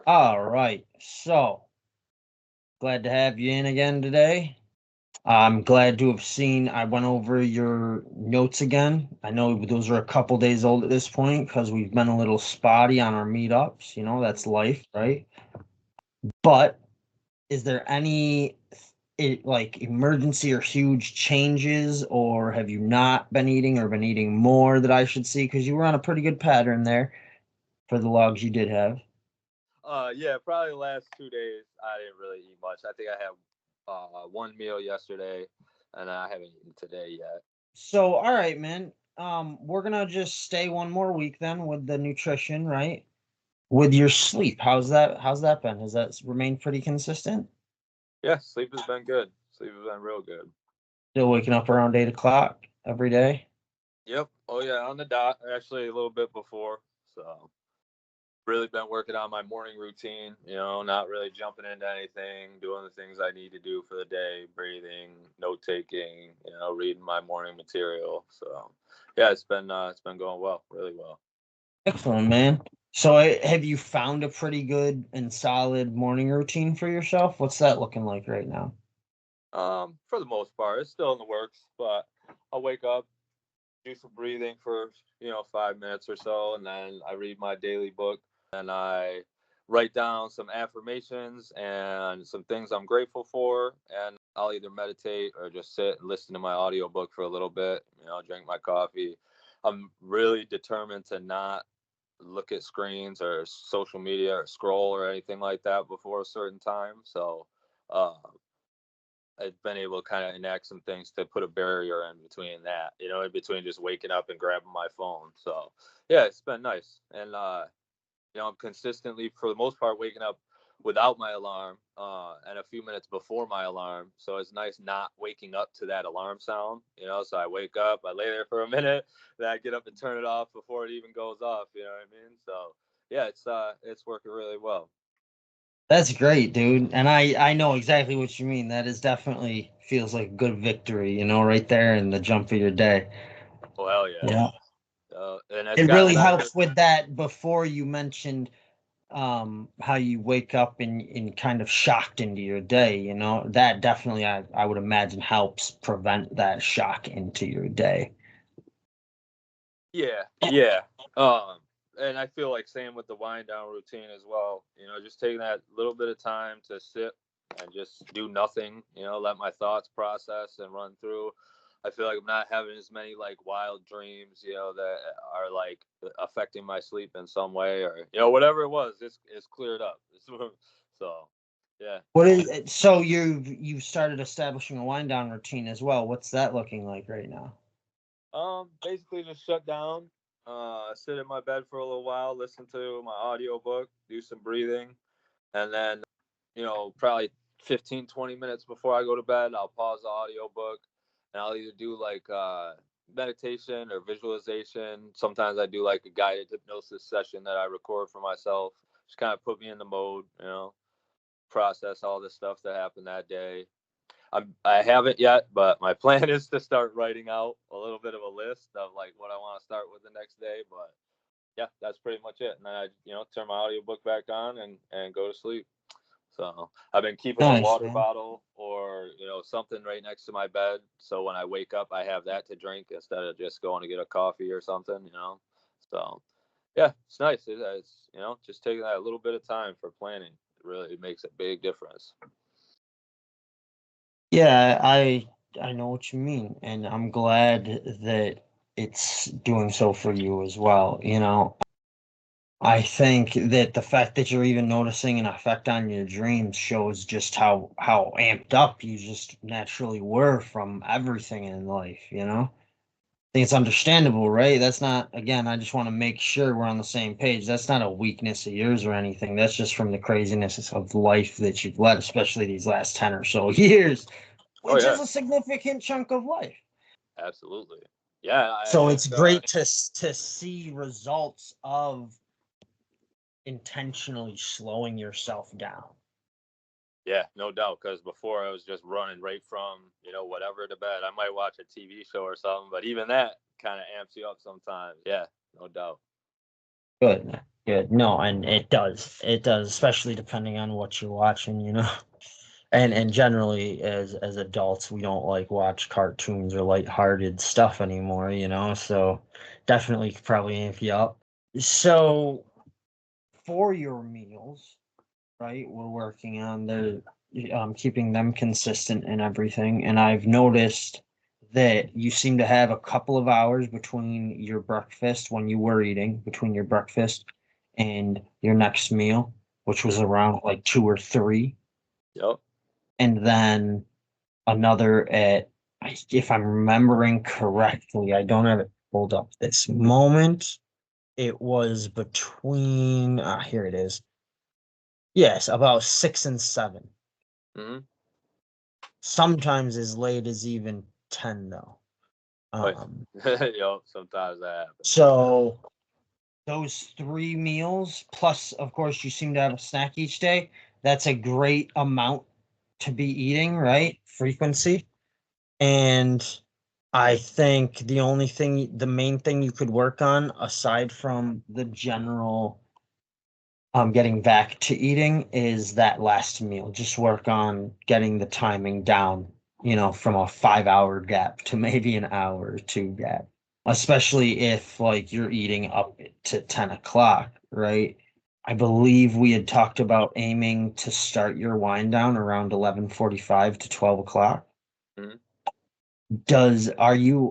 All right. So glad to have you in again today. I'm glad to have seen. I went over your notes again. I know those are a couple days old at this point because we've been a little spotty on our meetups. That's life, right? But is there any like emergency or huge changes, or have you not been eating or been eating more that I should see? Because you were on a pretty good pattern there for the logs you did have. Yeah, probably the last 2 days I didn't really eat much. I think I had one meal yesterday, and I haven't eaten today yet. So, all right, man. We're gonna just stay one more week then with the nutrition, right? With your sleep, how's that? How's that been? Has that remained pretty consistent? Yeah, sleep has been good. Sleep has been real good. Still waking up around 8 o'clock every day? Yep. Oh yeah, on the dot. Actually, a little bit before. So really been working on my morning routine. Not really jumping into anything, doing the things I need to do for the day, breathing, note taking. Reading my morning material. So yeah, it's been going well, really well. Excellent, man. So, have you found a pretty good and solid morning routine for yourself? What's that looking like right now? For the most part, it's still in the works, but I'll wake up, do some breathing for 5 minutes or so, and then I read my daily book, and I write down some affirmations and some things I'm grateful for, and I'll either meditate or just sit and listen to my audiobook for a little bit, drink my coffee. I'm really determined to not look at screens or social media or scroll or anything like that before a certain time. So uh, I've been able to kind of enact some things to put a barrier in between that, in between just waking up and grabbing my phone. So yeah, it's been nice. And I'm consistently, for the most part, waking up without my alarm and a few minutes before my alarm. So it's nice not waking up to that alarm sound. So I wake up, I lay there for a minute, then I get up and turn it off before it even goes off. You know what I mean? So yeah, it's working really well. That's great, dude. And I know exactly what you mean. That is definitely feels like a good victory, right there in the jump of your day. Well, hell yeah. Yeah. And it's It gotten really better. helps with that. Before you mentioned how you wake up and kind of shocked into your day, that definitely I would imagine helps prevent that shock into your day. Yeah, yeah. Um, and I feel like same with the wind down routine as well. Just taking that little bit of time to sit and just do nothing. Let my thoughts process and run through. I feel like I'm not having as many like wild dreams, that are like affecting my sleep in some way, or whatever it was. It's cleared up. So, yeah. What is it? So you've started establishing a wind down routine as well. What's that looking like right now? Basically just shut down, sit in my bed for a little while, listen to my audiobook, do some breathing, and then, probably 15, 20 minutes before I go to bed, I'll pause the audiobook and I'll either do like meditation or visualization. Sometimes I do like a guided hypnosis session that I record for myself. Just kind of put me in the mode, process all the stuff that happened that day. I haven't yet, but my plan is to start writing out a little bit of a list of like what I want to start with the next day. But yeah, that's pretty much it. And then I, turn my audiobook back on and go to sleep. So I've been keeping a Nice, water man. bottle or something right next to my bed, so when I wake up, I have that to drink instead of just going to get a coffee or something. So yeah, it's nice. It's just taking that little bit of time for planning. It really makes a big difference. Yeah, I know what you mean, and I'm glad that it's doing so for you as well. I think that the fact that you're even noticing an effect on your dreams shows just how amped up you just naturally were from everything in life. I think it's understandable, right? That's not, again, I just want to make sure we're on the same page. That's not a weakness of yours or anything. That's just from the craziness of life that you've led, especially these last 10 or so years, Oh which yeah, is a significant chunk of life. absolutely. Yeah, I So think. it's great to see results of intentionally slowing yourself down. Yeah, no doubt. Because before I was just running right from whatever to bed. I might watch a TV show or something, but even that kind of amps you up sometimes. Yeah, no doubt. Good. Good. No, and it does. It does, especially depending on what you're watching, you know. And generally as adults, we don't like watch cartoons or lighthearted stuff anymore, you know. So definitely could probably amp you up. So for your meals, right, we're working on the keeping them consistent and everything. And I've noticed that you seem to have a couple of hours between your breakfast when you were eating, between your breakfast and your next meal, which was Mhm. around like 2 or 3, Yep. and then another at, if I'm remembering correctly, I don't have it pulled up this moment. It was between, here it is. Yes, about 6 and 7. Hmm. Sometimes as late as even 10 though. Wait. Um, Yep. Sometimes that happens. so those 3 meals, plus of course you seem to have a snack each day. That's a great amount to be eating, right? Frequency. And I think the main thing you could work on, aside from the general getting back to eating, is that last meal. Just work on getting the timing down, you know, from a 5 hour gap to maybe an hour or two gap. Especially if like you're eating up to 10 o'clock, right? I believe we had talked about aiming to start your wind down around 11:45 to 12 o'clock. Mhm.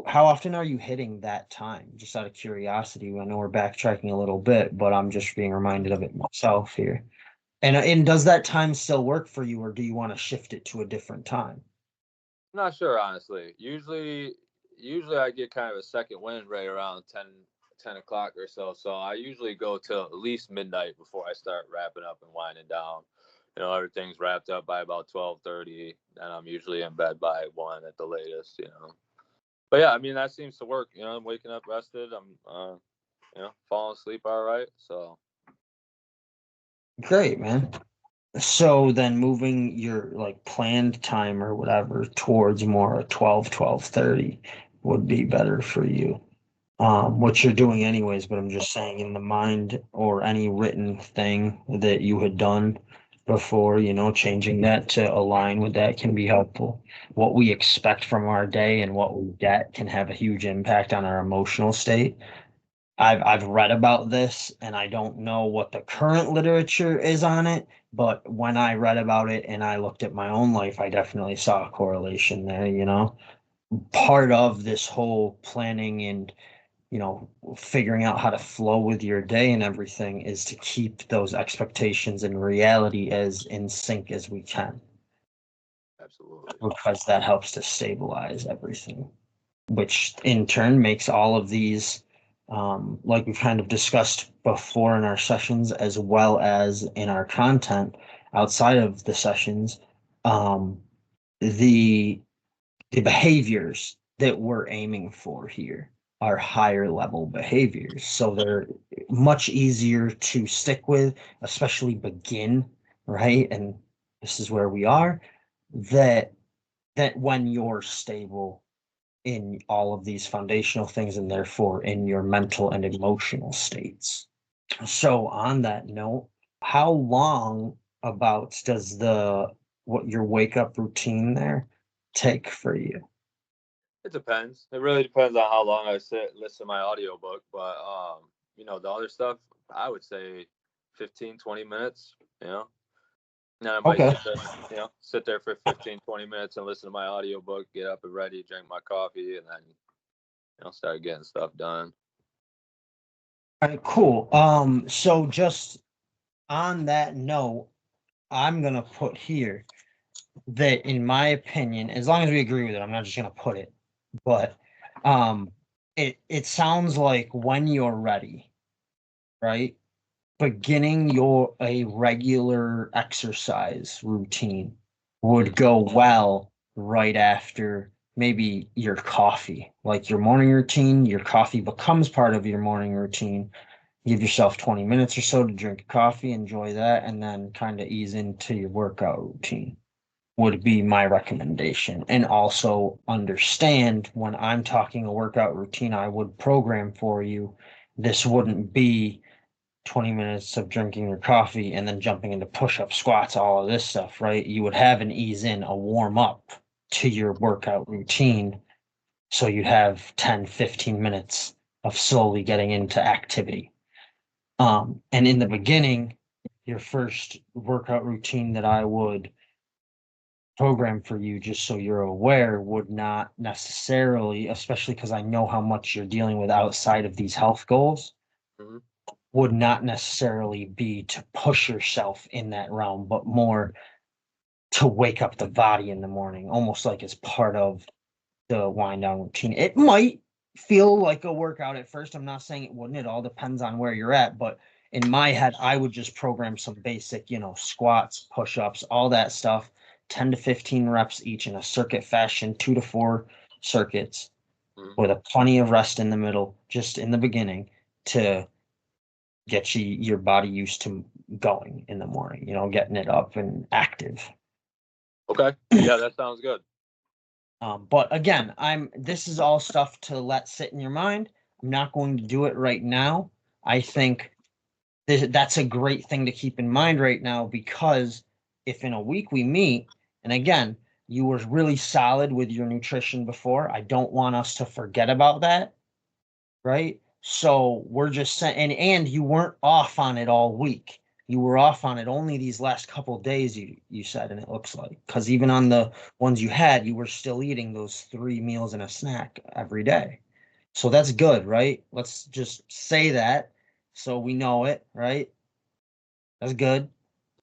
How often are you hitting that time? Just out of curiosity. I know we're backtracking a little bit, but I'm just being reminded of it myself here. And does that time still work for you, or do you want to shift it to a different time? Not sure, honestly. Usually I get kind of a second wind right around 10 o'clock or so. So I usually go till at least midnight before I start wrapping up and winding down. Everything's wrapped up by about 12:30, and I'm usually in bed by 1 at the latest. But yeah, I mean that seems to work. I'm waking up rested. I'm falling asleep all right. So Great, man. So then moving your like planned time or whatever towards more a 12:30 would be better for you. What you're doing anyways, but I'm just saying in the mind or any written thing that you had done before, you know, changing that to align with that can be helpful. What we expect from our day and what we get can have a huge impact on our emotional state. I've read about this and I don't know what the current literature is on it, but when I read about it and I looked at my own life, I definitely saw a correlation there, you know. Part of this whole planning and, you know, figuring out how to flow with your day and everything is to keep those expectations and reality as in sync as we can, absolutely. because that helps to stabilize everything, which in turn makes all of these, like we've kind of discussed before in our sessions, as well as in our content outside of the sessions, um, the the behaviors that we're aiming for here are higher level behaviors. So they're much easier to stick with, especially begin, right? And this is where we are, that when you're stable in all of these foundational things and therefore in your mental and emotional states. So on that note, how long about does what your wake up routine there take for you? It depends. It really depends on how long I listen to my audiobook. But the other stuff, I would say 15, 20 minutes, And then I might Okay. sit there for 15, 20 minutes and listen to my audiobook, get up and ready, drink my coffee, and then, start getting stuff done. All right, cool. So just on that note, I'm gonna put here that in my opinion, as long as we agree with it, I'm not just gonna put it, but um it sounds like when you're ready, right? Beginning your a regular exercise routine would go well right after maybe your coffee. Like your morning routine, your coffee becomes part of your morning routine. Give yourself 20 minutes or so to drink coffee, enjoy that, and then kind of ease into your workout routine would be my recommendation. And also understand when I'm talking a workout routine I would program for you, this wouldn't be 20 minutes of drinking your coffee and then jumping into push-ups, squats, all of this stuff, right? You would have an ease in, a warm up to your workout routine. So you'd have 10, 15 minutes of slowly getting into activity. And in the beginning, your first workout routine that I would program for you, just so you're aware, would not necessarily, especially because I know how much you're dealing with outside of these health goals, Mhm. would not necessarily be to push yourself in that realm, but more to wake up the body in the morning, almost like as part of the wind down routine. It might feel like a workout at first. I'm not saying it wouldn't. It all depends on where you're at. But in my head, I would just program some basic, squats, push ups, all that stuff, 10 to 15 reps each in a circuit fashion, 2 to 4 circuits Mhm. with a plenty of rest in the middle, just in the beginning to get your body used to going in the morning, getting it up and active. Okay. Yeah, that sounds good. But again, this is all stuff to let sit in your mind. I'm not going to do it right now. I think that's a great thing to keep in mind right now, because if in a week we meet, and again, you were really solid with your nutrition before, I don't want us to forget about that, right? So we're just saying, and you weren't off on it all week. You were off on it only these last couple of days, you said, and it looks like, because even on the ones you had, you were still eating those 3 meals and a snack every day. So that's good, right? Let's just say that so we know it, right? That's good.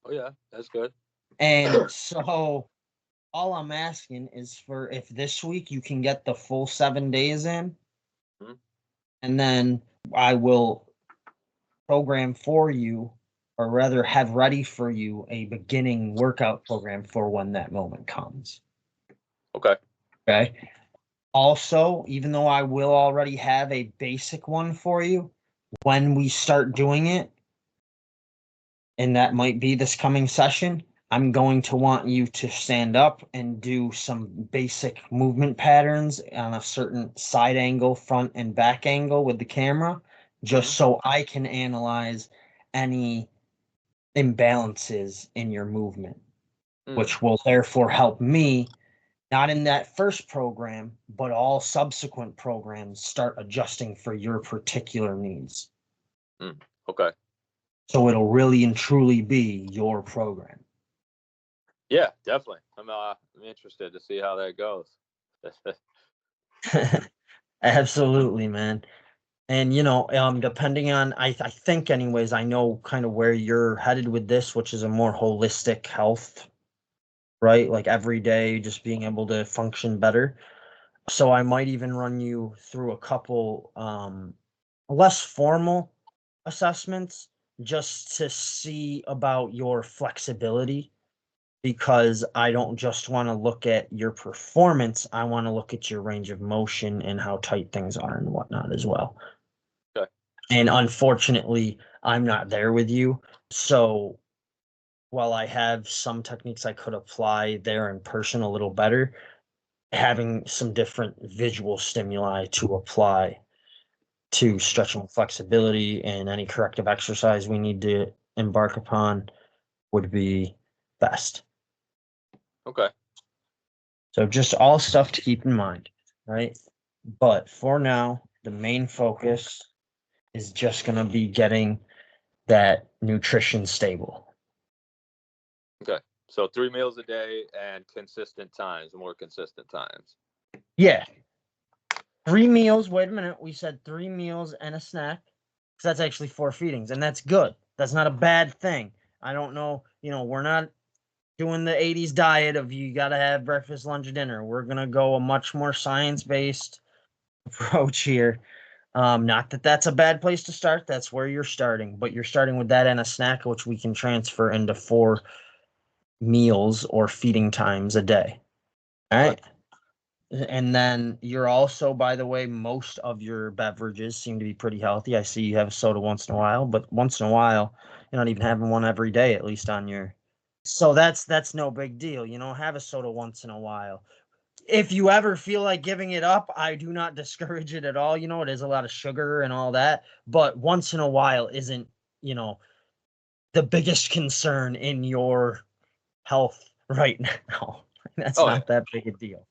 Oh yeah, that's good. And so all I'm asking is for if this week you can get the full 7 days in, Mhm. and then I will program for you, or rather have ready for you a beginning workout program for when that moment comes. Okay. Okay. Also, even though I will already have a basic one for you, when we start doing it, and that might be this coming session, I'm going to want you to stand up and do some basic movement patterns on a certain side angle, front and back angle with the camera, just Mhm. so I can analyze any imbalances in your movement, Mm. which will therefore help me, not in that first program, but all subsequent programs start adjusting for your particular needs. Mm. Okay. So it'll really and truly be your program. Yeah, definitely. I'm interested to see how that goes. Absolutely, man. And depending on, I think anyways, I know kind of where you're headed with this, which is a more holistic health, right? Like every day, just being able to function better. So I might even run you through a couple less formal assessments just to see about your flexibility, because I don't just want to look at your performance. I want to look at your range of motion and how tight things are and whatnot as well. Okay. And unfortunately, I'm not there with you. So while I have some techniques I could apply there in person a little better, having some different visual stimuli to apply to stretching flexibility and any corrective exercise we need to embark upon would be best. Okay. So just all stuff to keep in mind, right? But for now, the main focus is just going to be getting that nutrition stable. Okay. So 3 meals a day and consistent times, more consistent times. Yeah. 3 meals. Wait a minute. We said 3 meals and a snack. So that's actually 4 feedings, and that's good. That's not a bad thing. I don't know. We're not doing the 80s diet of you got to have breakfast, lunch, dinner. We're going to go a much more science-based approach here. Not that that's a bad place to start. That's where you're starting, but you're starting with that and a snack, which we can transfer into 4 meals or feeding times a day. All Okay. right. And then you're also, by the way, most of your beverages seem to be pretty healthy. I see you have a soda once in a while, but once in a while, you're not even having one every day, at least on your. So that's no big deal. Have a soda once in a while. If you ever feel like giving it up, I do not discourage it at all. It is a lot of sugar and all that, but once in a while isn't you know, the biggest concern in your health right now. That's Oh, not that big a deal.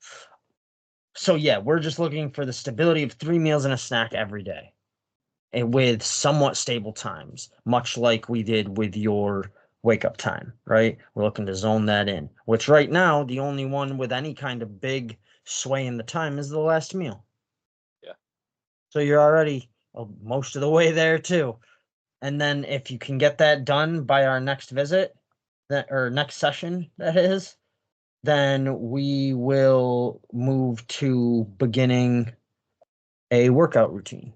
So yeah, we're just looking for the stability of 3 meals and a snack every day, and with somewhat stable times, much like we did with your wake up time, right? We're looking to zone that in, which right now, the only one with any kind of big sway in the time is the last meal. yeah. So you're already most of the way there too. And then if you can get that done by our next visit, that or next session, that is, then we will move to beginning a workout routine,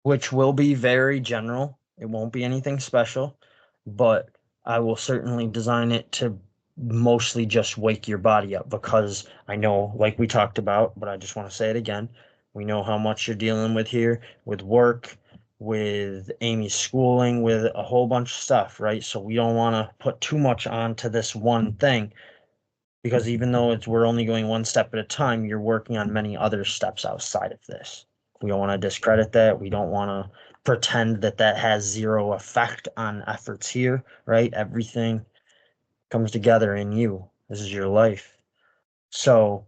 which will be very general. It won't be anything special, but I will certainly design it to mostly just wake your body up because I know, like we talked about, but I just want to say it again. We know how much you're dealing with here with work, with Amy's schooling, with a whole bunch of stuff, right? So we don't want to put too much onto this one thing because even though we're only going one step at a time, you're working on many other steps outside of this. We don't want to discredit that. We don't want to pretend that that has zero effect on efforts here, right? Everything comes together in you. This is your life. So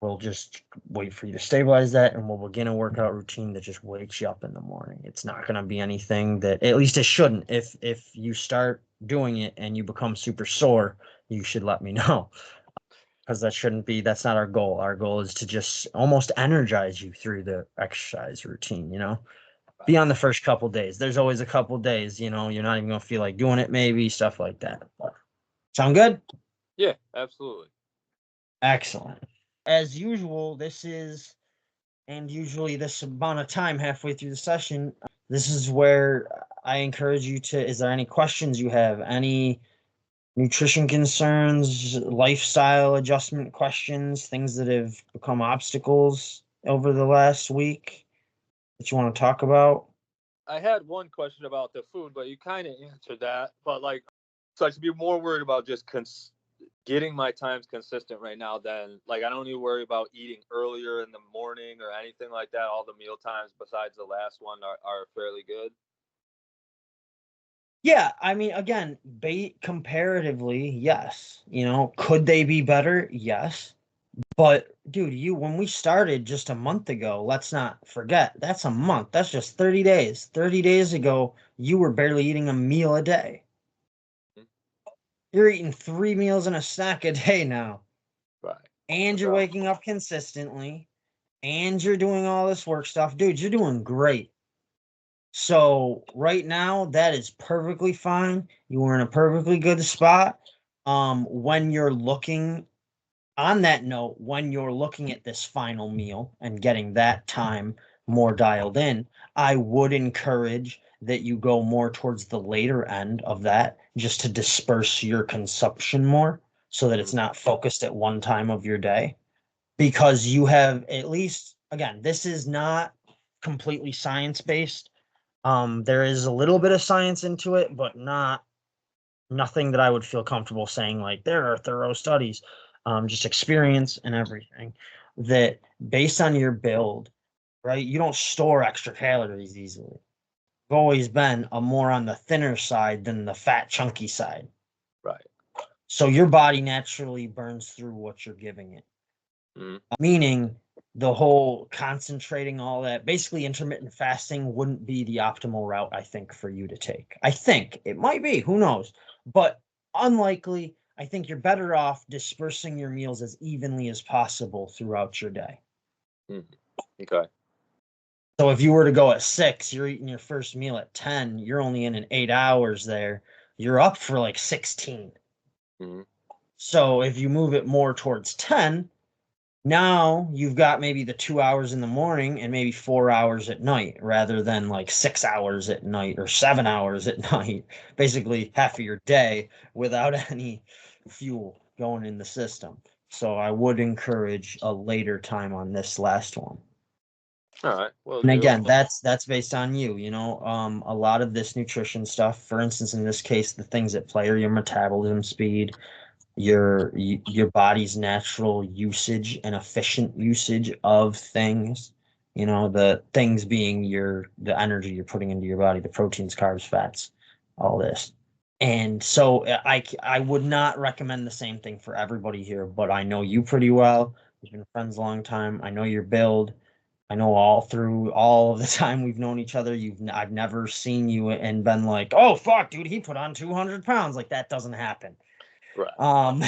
we'll just wait for you to stabilize that and we'll begin a workout routine that just wakes you up in the morning. It's not going to be anything that, at least it shouldn't. If you start doing it and you become super sore, you should let me know because that's not our goal. Our goal is to just almost energize you through the exercise routine, beyond the first couple days. There's always a couple days, you're not even gonna feel like doing it, maybe stuff like that. Sound good? Yeah, absolutely. Excellent. As usual, and usually this amount of time halfway through the session, this is where I encourage you to, is there any questions you have? Any nutrition concerns, lifestyle adjustment questions, things that have become obstacles over the last week that you want to talk about? I had one question about the food, but you kind of answered that. But like, so I should be more worried about just getting my times consistent right now than like I don't need to worry about eating earlier in the morning or anything like that. All the meal times besides the last one are fairly good. Yeah, I mean, again, comparatively, yes. Could they be better? Yes. But dude, when we started just a month ago, let's not forget, that's a month. That's just 30 days. 30 days ago, you were barely eating a meal a day. Mhm. You're eating 3 meals and a snack a day now. Right. And you're So, waking up consistently. And you're doing all this work stuff. Dude, you're doing great. So right now, that is perfectly fine. You are in a perfectly good spot. When you're looking on that note, when you're looking at this final meal and getting that time more dialed in, I would encourage that you go more towards the later end of that just to disperse your consumption more so that it's mhm. not focused at one time of your day. Because you have, at least, again, this is not completely science based. There is a little bit of science into it, but nothing that I would feel comfortable saying like there are thorough studies, just experience and everything that based on your build, right? You don't store extra calories easily. You've always been a more on the thinner side than the fat chunky side. Right. So your body naturally burns through what you're giving it. Mhm. Meaning the whole concentrating all that, basically intermittent fasting wouldn't be the optimal route, I think, for you to take. I think it might be, who knows, but unlikely. I think you're better off dispersing your meals as evenly as possible throughout your day. Mhm. Okay. So if you were to go at 6, you're eating your first meal at 10, you're only in an 8 hours there, you're up for like 16. Mhm. So if you move it more towards 10, now you've got maybe the 2 hours in the morning and maybe 4 hours at night rather than like 6 hours at night or 7 hours at night. Basically, half of your day without any fuel going in the system. So I would encourage a later time on this last one. All right. Will And do. again, that's based on you, a lot of this nutrition stuff, for instance, in this case, the things that play are your metabolism speed, your body's natural usage and efficient usage of things, You know, the things being the energy you're putting into your body, the proteins, carbs, fats, all this. And so I would not recommend the same thing for everybody here, but I know you pretty well. We've been friends a long time. I know your build. I know all through all of the time we've known each other, I've never seen you and been like, oh fuck, dude, he put on 200 pounds. Like that doesn't happen. Right. Um,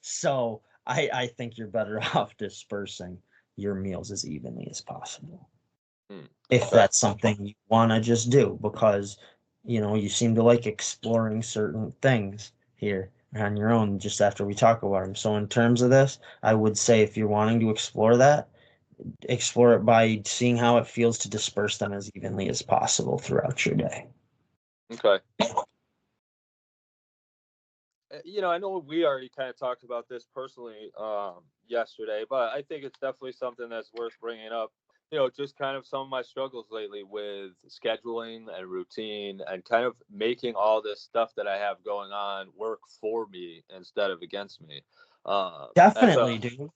so I think you're better off dispersing your meals as evenly as possible. If Okay. that's something you want to just do, because, you know, you seem to like exploring certain things here on your own just after we talk about them. So in terms of this, I would say if you're wanting to explore it by seeing how it feels to disperse them as evenly as possible throughout your day. Okay. I know we already kind of talked about this personally yesterday, but I think it's definitely something that's worth bringing up. Just kind of some of my struggles lately with scheduling and routine and kind of making all this stuff that I have going on work for me instead of against me. And so, Definitely, dude.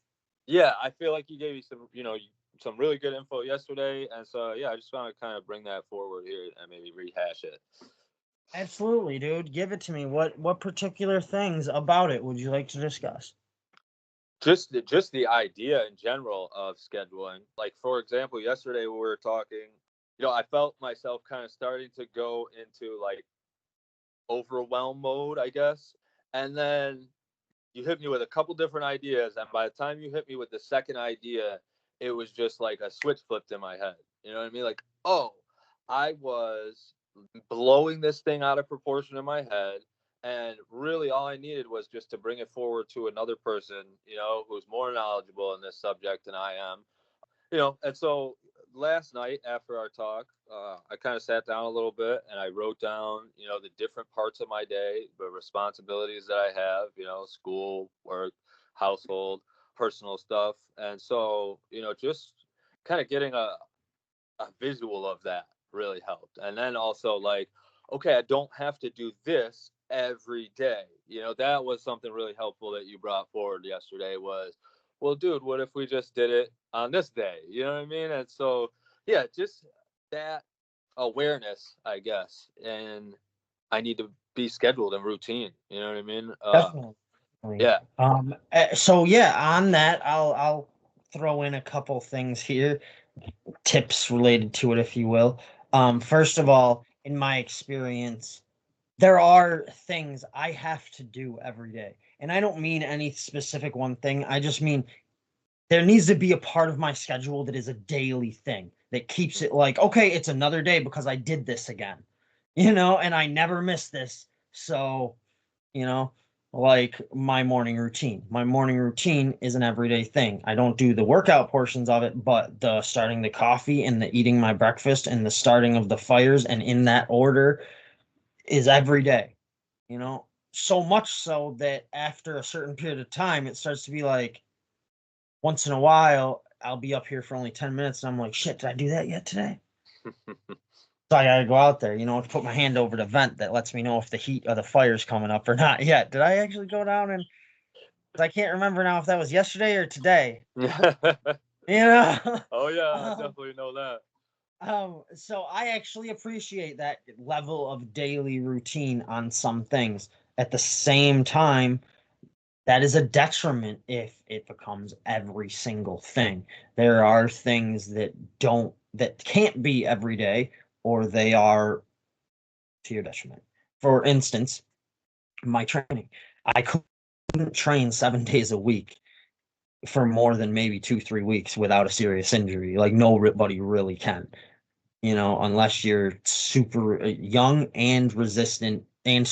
yeah, I feel like you gave me some really good info yesterday. And so, yeah, I just want to kind of bring that forward here and maybe rehash it. Absolutely, dude. Give it to me. What particular things about it would you like to discuss? Just the idea in general of scheduling. Like, for example, yesterday we were talking, I felt myself kind of starting to go into like overwhelm mode, I guess. And then you hit me with a couple different ideas, and by the time you hit me with the second idea, it was just like a switch flipped in my head. You know what I mean? Like, oh, I was blowing this thing out of proportion in my head, and really all I needed was just to bring it forward to another person, who's more knowledgeable in this subject than I am. And so last night after our talk, I kind of sat down a little bit and I wrote down, the different parts of my day, the responsibilities that I have, school, work, household, personal stuff. And so, just kind of getting a visual of that really helped. And then also like, okay, I don't have to do this every day. That was something really helpful that you brought forward yesterday was, well, dude, what if we just did it on this day? You know what I mean? And so, yeah, just that awareness, I guess. And I need to be scheduled and routine. You know what I mean? Definitely. Yeah. So yeah, on that, I'll throw in a couple things here, tips related to it, if you will. First of all, in my experience, there are things I have to do every day. And I don't mean any specific one thing. I just mean there needs to be a part of my schedule that is a daily thing that keeps it like, okay, it's another day because I did this again, and I never miss this. So, you know, like my morning routine. My morning routine is an everyday thing. I don't do the workout portions of it, but the starting the coffee and the eating my breakfast and the starting of the fires and in that order is every day, so much so that after a certain period of time, it starts to be like once in a while, I'll be up here for only 10 minutes and I'm like, shit, did I do that yet today? So I gotta go out there, to put my hand over the vent that lets me know if the heat of the fire's coming up or not yet. Did I actually go down and 'cause I can't remember now if that was yesterday or today. You know? Oh, yeah, I um, definitely know that. so I actually appreciate that level of daily routine on some things. At the same time, that is a detriment if it becomes every single thing. There are things that can't be every day, or they are to your detriment. For instance, my training. I couldn't train 7 days a week for more than maybe 2, 3 weeks without a serious injury. Like nobody really can, unless you're super young and resistant and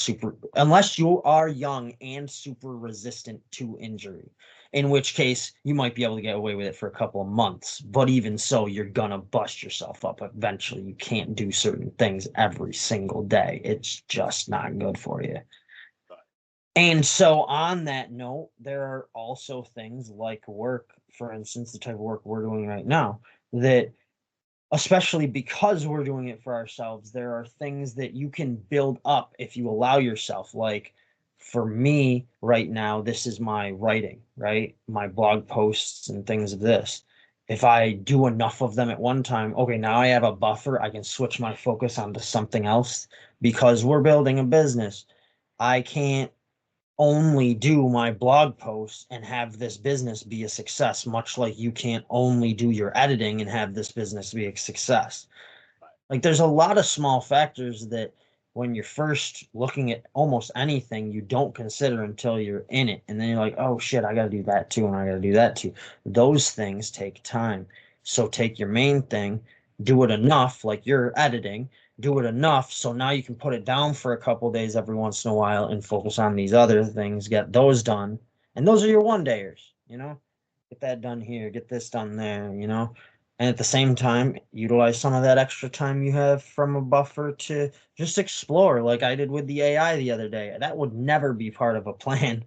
unless you are young and super resistant to injury, in which case you might be able to get away with it for a couple of months. But even so, you're gonna bust yourself up eventually. You can't do certain things every single day. It's just not good for you. And so, on that note, there are also things like work, for instance, the type of work we're doing right now, that especially because we're doing it for ourselves, there are things that you can build up if you allow yourself. Like for me right now, this is my writing, right? My blog posts and things of this. if I do enough of them at one time, okay, now I have a buffer. I can switch my focus onto something else because we're building a business. I can't only do my blog posts and have this business be a success, much like you can't only do your editing and have this business be a success. Like there's a lot of small factors that when you're first looking at almost anything, you don't consider until you're in it. And then you're like, oh shit, I got to do that too. And I got to do that too. Those things take time. So take your main thing, do it enough, like you're editing, do it enough. So now you can put it down for a couple days every once in a while and focus on these other things, get those done. And those are your one dayers, you know, get that done here, get this done there, you know, and at the same time utilize some of that extra time you have from a buffer to just explore like I did with the AI the other day. That would never be part of a plan.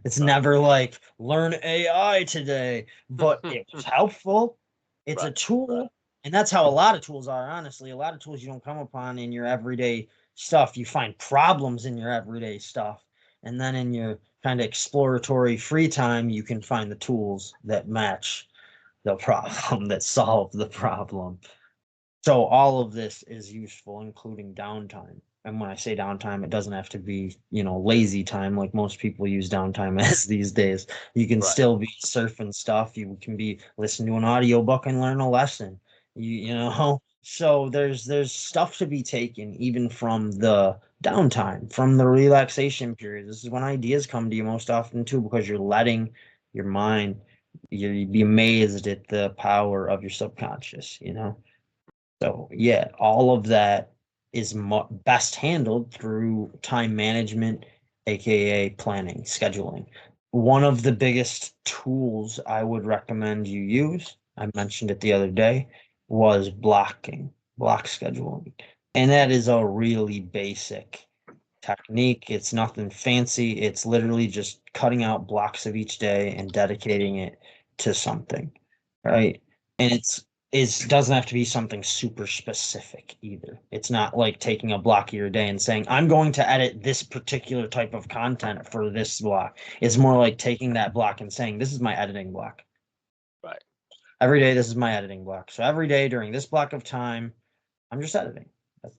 It's never like learn AI today, but it was helpful. It's a tool, and that's how a lot of tools are, honestly. A lot of tools you don't come upon in your everyday stuff. You find problems in your everyday stuff, and then in your kind of exploratory free time you can find the tools that match the problem, that solve the problem. So all of this is useful, including downtime. And when I say downtime, it doesn't have to be, you know, lazy time like most people use downtime as these days. You can still be surfing stuff. You can be listening to an audiobook and learn a lesson. You know, so there's stuff to be taken even from the downtime, from the relaxation period. This is when ideas come to you most often too, because you're letting your mind, you'd be amazed at the power of your subconscious, you know. So yeah, all of that is best handled through time management, aka planning, scheduling. One of the biggest tools I would recommend you use, I mentioned it the other day, was block scheduling. And that is a really basic technique. It's nothing fancy. It's literally just cutting out blocks of each day and dedicating it to something, right? And it doesn't have to be something super specific either. It's not like taking a block of your day and saying, I'm going to edit this particular type of content for this block. It's more like taking that block and saying, this is my editing block. Right. Every day, this is my editing block. So every day during this block of time, I'm just editing.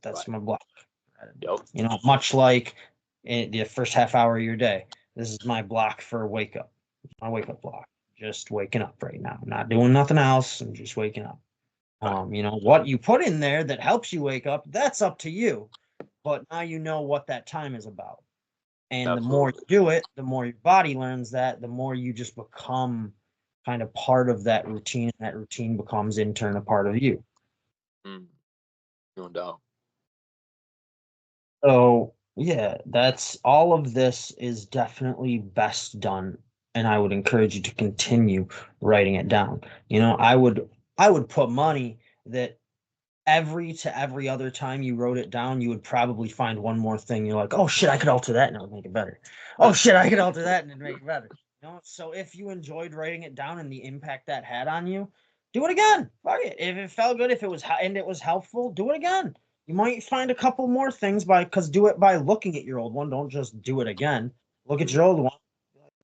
That's my block. Yep. You know, much like in the first half hour of your day. This is my block for wake up. My wake up block. Just waking up right now. Not doing nothing else. I'm just waking up. You know, what you put in there that helps you wake up, that's up to you. But now you know what that time is about. And the more you do it, the more your body learns that, the more you just become kind of part of that routine. And that routine becomes in turn a part of you. No doubt. So yeah, that's all of this is definitely best done, and I would encourage you to continue writing it down. You know, I would put money that every other time you wrote it down, you would probably find one more thing. You're like, oh shit, I could alter that and it would make it better. Oh shit, I could alter that and it'd make it better. You know, so if you enjoyed writing it down and the impact that had on you, do it again. Fuck it. If it felt good, if it was and it was helpful, do it again. You might find a couple more things because do it by looking at your old one. Don't just do it again. Look at your old one.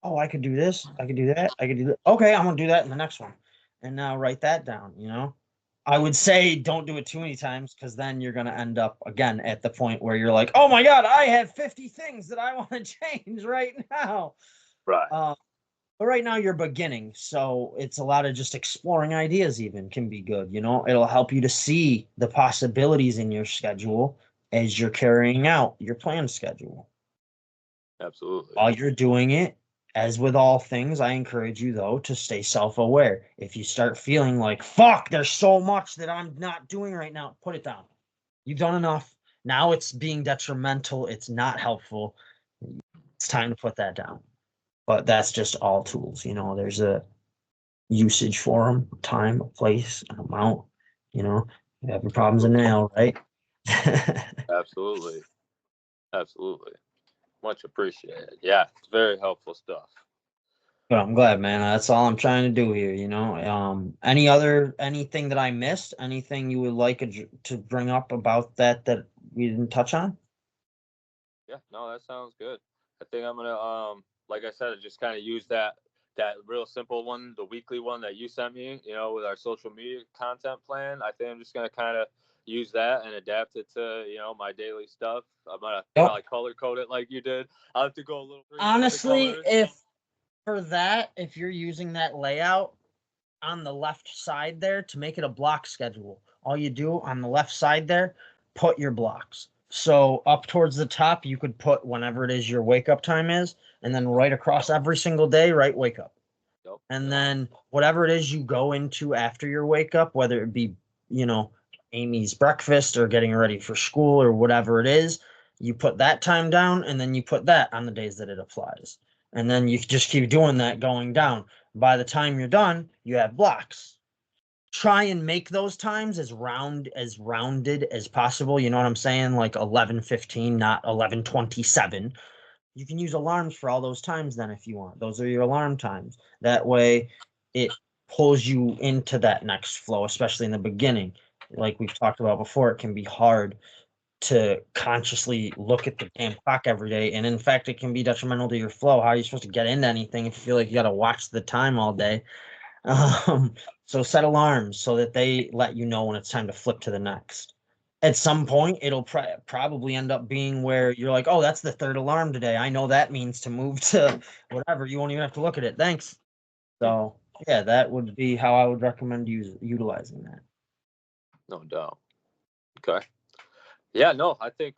Oh, I could do this. I could do that. I could do that. Okay, I'm gonna do that in the next one. And now write that down, you know? I would say don't do it too many times because then you're gonna end up again at the point where you're like, oh my god, I have 50 things that I want to change right now. Right. But right now you're beginning, so it's a lot of just exploring ideas even can be good, you know? It'll help you to see the possibilities in your schedule as you're carrying out your planned schedule. Absolutely. While you're doing it, as with all things, I encourage you though to stay self-aware. If you start feeling like, fuck, there's so much that I'm not doing right now, put it down. You've done enough. Now it's being detrimental. It's not helpful. It's time to put that down. But that's just all tools. You know, there's a usage for them, time, a place, an amount. You know, every problem's a nail, right? Absolutely. Absolutely. Much appreciated. Yeah, it's very helpful stuff. But I'm glad, man. That's all I'm trying to do here, you know. Anything that I missed, anything you would like to bring up about that we didn't touch on? Yeah, no, that sounds good. I think I'm gonna like I said, just kind of use that that real simple one, the weekly one that you sent me, with our social media content plan. I think I'm just gonna kind of use that and adapt it to, my daily stuff. I'm gonna probably color code it like you did. I'll have to go a little crazy with the Honestly, colors. if you're using that layout on the left side there to make it a block schedule, all you do on the left side there, put your blocks. So up towards the top, you could put whenever it is your wake up time is, and then right across every single day, right wake up. Yep. And then whatever it is you go into after your wake up, whether it be, Amy's breakfast or getting ready for school or whatever it is, you put that time down and then you put that on the days that it applies. And then you just keep doing that going down. By the time you're done, you have blocks. Try and make those times as rounded as possible. You know what I'm saying? Like 11:15, not 11:27. You can use alarms for all those times then if you want. Those are your alarm times. That way it pulls you into that next flow, especially in the beginning. Like we've talked about before, it can be hard to consciously look at the damn clock every day. And in fact, it can be detrimental to your flow. How are you supposed to get into anything if you feel like you got to watch the time all day? So set alarms so that they let you know when it's time to flip to the next. At some point, it'll probably end up being where you're like, oh, that's the third alarm today. I know that means to move to whatever. You won't even have to look at it. Thanks. So yeah, that would be how I would recommend utilizing that. No doubt. Okay. Yeah, no, I think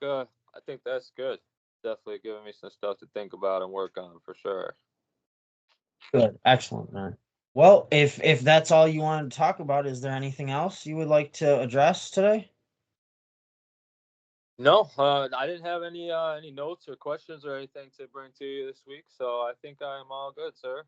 that's good. Definitely giving me some stuff to think about and work on for sure. Good. Excellent, man. Well, if that's all you wanted to talk about, is there anything else you would like to address today? No, I didn't have any notes or questions or anything to bring to you this week, so I think I'm all good, sir.